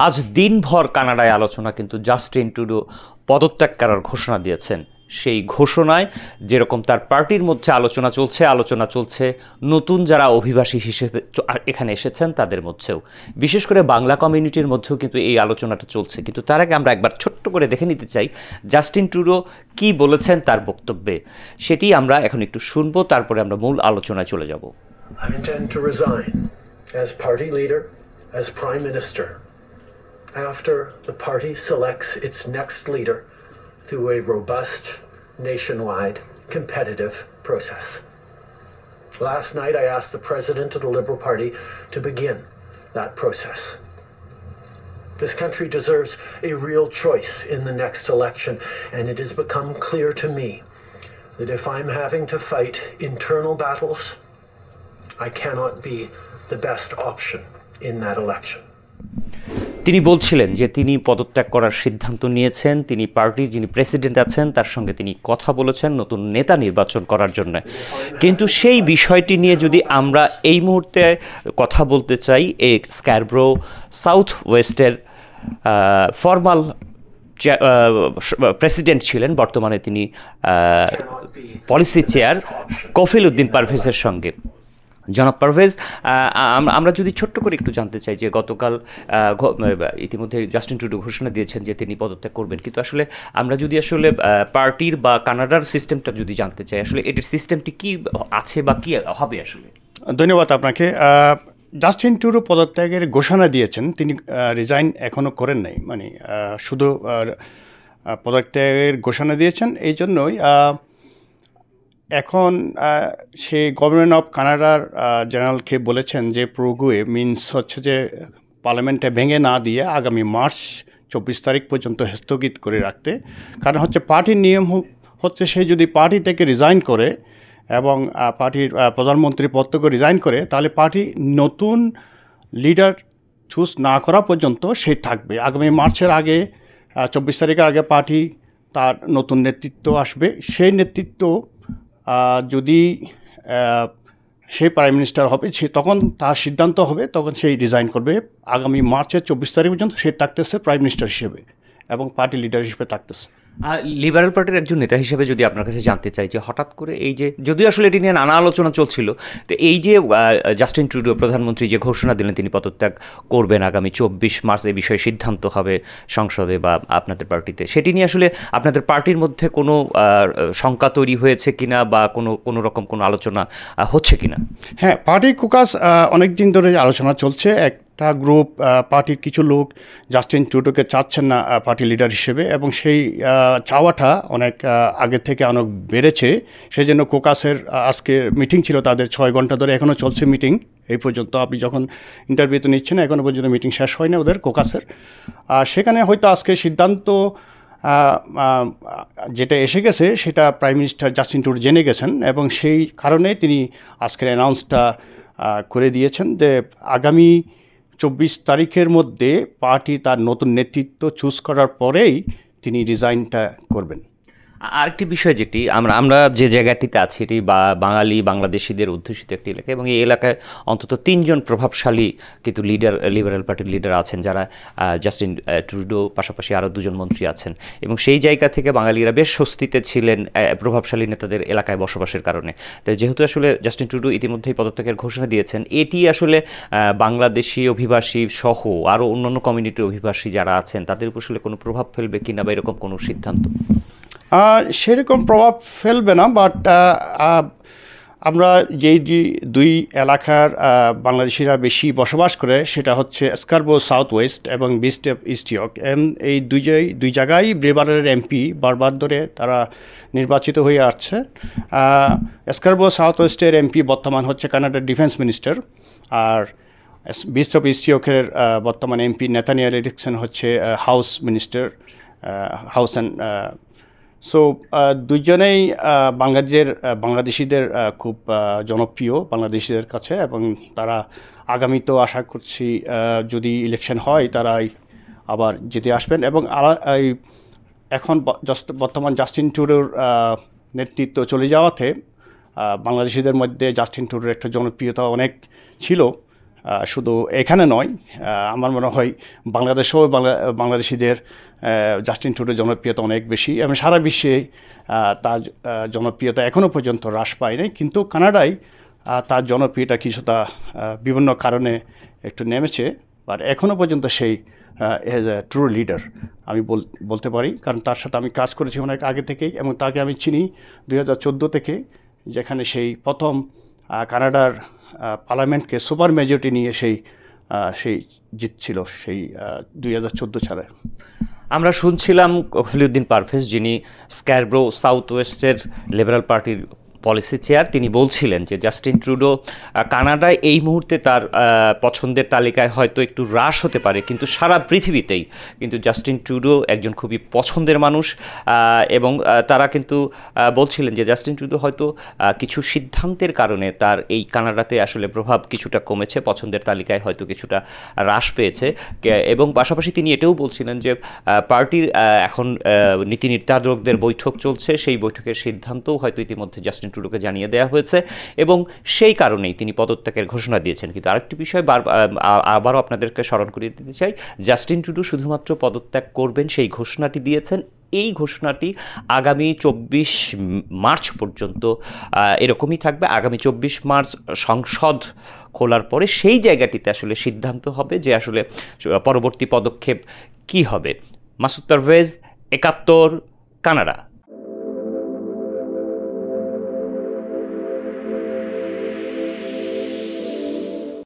আজ দিনভর কানাডায় আলোচনা, কিন্তু জাস্টিন ট্রুডো পদত্যাগ করার ঘোষণা দিয়েছেন। সেই ঘোষণায় যেরকম তার পার্টির মধ্যে আলোচনা চলছে নতুন যারা অভিবাসী হিসেবে এখানে এসেছেন তাদের মধ্যেও, বিশেষ করে বাংলা কমিউনিটির মধ্যেও কিন্তু এই আলোচনাটা চলছে। কিন্তু তার আগে আমরা একবার ছোট্ট করে দেখে নিতে চাই জাস্টিন ট্রুডো কি বলেছেন তার বক্তব্যে। সেটি আমরা এখন একটু শুনবো, তারপরে আমরা মূল আলোচনায় চলে যাব। I intend to resign as party leader, as prime minister, after the party selects its next leader through a robust, nationwide, competitive process. Last night I asked the president of the Liberal Party to begin that process. This country deserves a real choice in the next election, and it has become clear to me that if I'm having to fight internal battles, I cannot be the best option in that election. তিনি বলছিলেন যে তিনি পদত্যাগ করার সিদ্ধান্ত নিয়েছেন, তিনি পার্টির যিনি প্রেসিডেন্ট আছেন তার সঙ্গে তিনি কথা বলেছেন নতুন নেতা নির্বাচন করার জন্য। কিন্তু সেই বিষয়টি নিয়ে যদি আমরা এই মুহূর্তে কথা বলতে চাই, এই স্ক্যারব্রো সাউথ ওয়েস্টের ফর্মাল প্রেসিডেন্ট ছিলেন, বর্তমানে তিনি পলিসি চেয়ার কফিল উদ্দিন পারভেজের সঙ্গে। জনাব পারভেজ, আমরা যদি ছোট্ট করে একটু জানতে চাই যে গতকাল ইতিমধ্যে জাস্টিন ট্রুডো ঘোষণা দিয়েছেন যে তিনি পদত্যাগ করবেন, কিন্তু আসলে আমরা যদি আসলে পার্টির বা কানাডার সিস্টেমটা যদি জানতে চাই, আসলে এটির সিস্টেমটি কি আছে বা কি হবে আসলে? ধন্যবাদ আপনাকে। জাস্টিন ট্রুডো পদত্যাগের ঘোষণা দিয়েছেন, তিনি রিজাইন এখনও করেন নাই, মানে শুধু পদত্যাগের ঘোষণা দিয়েছেন। এই জন্যই এখন সে গভর্নমেন্ট অফ কানাডার জেনারেলকে বলেছেন যে প্রগুয়ে মিনস হচ্ছে যে পার্লামেন্টে ভেঙে না দিয়ে আগামী মার্চ 24 তারিখ পর্যন্ত স্থগিত করে রাখতে। কারণ হচ্ছে পার্টির নিয়ম হচ্ছে সে যদি পার্টি থেকে রিজাইন করে এবং পার্টির প্রধানমন্ত্রী পদ থেকে রিজাইন করে, তাহলে পার্টি নতুন লিডার চুজ না করা পর্যন্ত সে থাকবে। আগামী মার্চের আগে 24 তারিখের আগে পার্টি তার নতুন নেতৃত্ব আসবে। সেই নেতৃত্ব যদি সে প্রাইম মিনিস্টার হবে, সে তখন তার সিদ্ধান্ত হবে, তখন সেই রিজাইন করবে। আগামী মার্চের 24 তারিখ পর্যন্ত সে থাকতেছে প্রাইম মিনিস্টার হিসেবে এবং পার্টি লিডার হিসেবে থাকতেছে। লিবারেল পার্টির একজন নেতা হিসেবে যদি আপনার কাছে জানতে চাই যে হঠাৎ করে এই যে, যদিও আসলে এটি নিয়ে নানা আলোচনা চলছিল, তো এই যে জাস্টিন ট্রুডো প্রধানমন্ত্রী যে ঘোষণা দিলেন তিনি পদত্যাগ করবেন আগামী 24 মার্চ, এই বিষয়ে সিদ্ধান্ত হবে সংসদে বা আপনাদের পার্টিতে, সেটি নিয়ে আসলে আপনাদের পার্টির মধ্যে কোনো শঙ্কা তৈরি হয়েছে কিনা বা কোনো রকম কোনো আলোচনা হচ্ছে কিনা? হ্যাঁ, পার্টির কুকাস অনেক দিন ধরে আলোচনা চলছে। একটা গ্রুপ, পার্টির কিছু লোক জাস্টিন ট্রুডোকে চাচ্ছেন না পার্টি লিডার হিসেবে, এবং সেই চাওয়াটা অনেক আগের থেকে অনেক বেড়েছে। সেই জন্য কোকাসের আজকে মিটিং ছিল তাদের, 6 ঘন্টা ধরে এখনও চলছে মিটিং এই পর্যন্ত। আপনি যখন ইন্টারভিউতে নিচ্ছেন এখনও পর্যন্ত মিটিং শেষ হয় না ওদের কোকাসের। সেখানে হয়তো আজকে সিদ্ধান্ত যেটা এসে গেছে সেটা প্রাইম মিনিস্টার জাস্টিন ট্রুডো জেনে গেছেন, এবং সেই কারণে তিনি আজকের অ্যানাউন্সটা করে দিয়েছেন যে আগামী 24 তারিখের মধ্যে পার্টি তার নতুন নেতৃত্ব চুজ করার পরেই তিনি রিজাইনটা করবেন। আরেকটি বিষয় যেটি আমরা যে জায়গাটিতে আছি, এটি বাংলাদেশিদের অধ্যুষিত একটি এলাকা, এবং এই এলাকায় অন্তত 3 জন প্রভাবশালী কিন্তু লিবারেল পার্টির লিডার আছেন, যারা জাস্টিন ট্রুডো পাশাপাশি আরও 2 জন মন্ত্রী আছেন, এবং সেই জায়গা থেকে বাঙালিরা বেশ স্বস্তিতে ছিলেন প্রভাবশালী নেতাদের এলাকায় বসবাসের কারণে। তো যেহেতু আসলে জাস্টিন ট্রুডো ইতিমধ্যেই পদত্যাগের ঘোষণা দিয়েছেন, এটি আসলে বাংলাদেশি অভিবাসী সহ আরও অন্যান্য কমিউনিটির অভিবাসী যারা আছেন তাদের উপর আসলে কোনো প্রভাব ফেলবে কিনা বা এরকম কোনো সিদ্ধান্ত? সেরকম প্রভাব ফেলবে না, বাট আমরা যেই 2 এলাকার বাংলাদেশিরা বেশি বসবাস করে সেটা হচ্ছে স্কারব্রো সাউথ ওয়েস্ট এবং বিস্ট অফ ইস্ট ইয়র্ক। এই দুই জায়গায় লিবারেলের এমপি বারবার ধরে তারা নির্বাচিত হয়ে আসছে। স্কারব্রো সাউথ ওয়েস্টের এমপি বর্তমান হচ্ছে কানাডার ডিফেন্স মিনিস্টার, আর বিস্ট অফ ইস্ট ইয়র্কের বর্তমান এমপি নেতানিয়াহু এরিকসন হচ্ছে house minister, house and so দুজনেই বাংলাদেশিদের খুব জনপ্রিয় বাংলাদেশিদের কাছে, এবং তারা আগামীতেও আশা করছি যদি ইলেকশন হয় তারাই আবার জিতে আসবেন। এবং এখন বর্তমান জাস্টিন ট্রুডোর নেতৃত্ব চলে যাওয়াতে বাংলাদেশিদের মধ্যে জাস্টিন ট্রুডোর একটা জনপ্রিয়তা অনেক ছিল, শুধু এখানে নয়, আমার মনে হয় বাংলাদেশেও বাংলাদেশিদের জাস্টিন ট্রুডোর জনপ্রিয়তা অনেক বেশি এবং সারা বিশ্বে তার জনপ্রিয়তা এখনও পর্যন্ত হ্রাস পায়নি, কিন্তু কানাডায় তার জনপ্রিয়তা কিছুটা বিভিন্ন কারণে একটু নেমেছে, আর এখনও পর্যন্ত সেই এজ এ ট্রু লিডার আমি বলতে পারি, কারণ তার সাথে আমি কাজ করেছি অনেক আগে থেকেই এবং তাকে আমি চিনি 2014 থেকে, যেখানে সেই প্রথম কানাডার পার্লামেন্টকে সুপার মেজরিটি নিয়ে সেই জিতছিল সেই 2014 সালে। আমরা শুনছিলাম খলিলুদ্দিন পারভেজ, যিনি স্ক্যারব্রো সাউথ ওয়েস্টের লিবারেল পার্টির পলিসি চেয়ার, তিনি বলছিলেন যে জাস্টিন ট্রুডো কানাডায় এই মুহূর্তে তার পছন্দের তালিকায় হয়তো একটু হ্রাস হতে পারে, কিন্তু সারা পৃথিবীতেই কিন্তু জাস্টিন ট্রুডো একজন খুবই পছন্দের মানুষ। এবং তারা কিন্তু বলছিলেন যে জাস্টিন ট্রুডো হয়তো কিছু সিদ্ধান্তের কারণে তার এই কানাডাতে আসলে প্রভাব কিছুটা কমেছে, পছন্দের তালিকায় হয়তো কিছুটা হ্রাস পেয়েছে। এবং পাশাপাশি তিনি এটাও বলছিলেন যে পার্টির এখন নীতি নির্ধারকদের বৈঠক চলছে, সেই বৈঠকের সিদ্ধান্তও হয়তো ইতিমধ্যে জাস্টিন ট্রুডোকে জানিয়ে দেওয়া হয়েছে এবং সেই কারণেই তিনি পদত্যাগের ঘোষণা দিয়েছেন। কিন্তু আরেকটি বিষয় আবারও আপনাদেরকে স্মরণ করিয়ে দিতে চাই, জাস্টিন ট্রুডো শুধুমাত্র পদত্যাগ করবেন সেই ঘোষণাটি দিয়েছেন। এই ঘোষণাটি আগামী 24 মার্চ পর্যন্ত এরকমই থাকবে। আগামী 24 মার্চ সংসদ খোলার পরে সেই জায়গাটিতে আসলে সিদ্ধান্ত হবে যে আসলে পরবর্তী পদক্ষেপ কী হবে। মাসুদ পারভেজ, 71 কানাডা।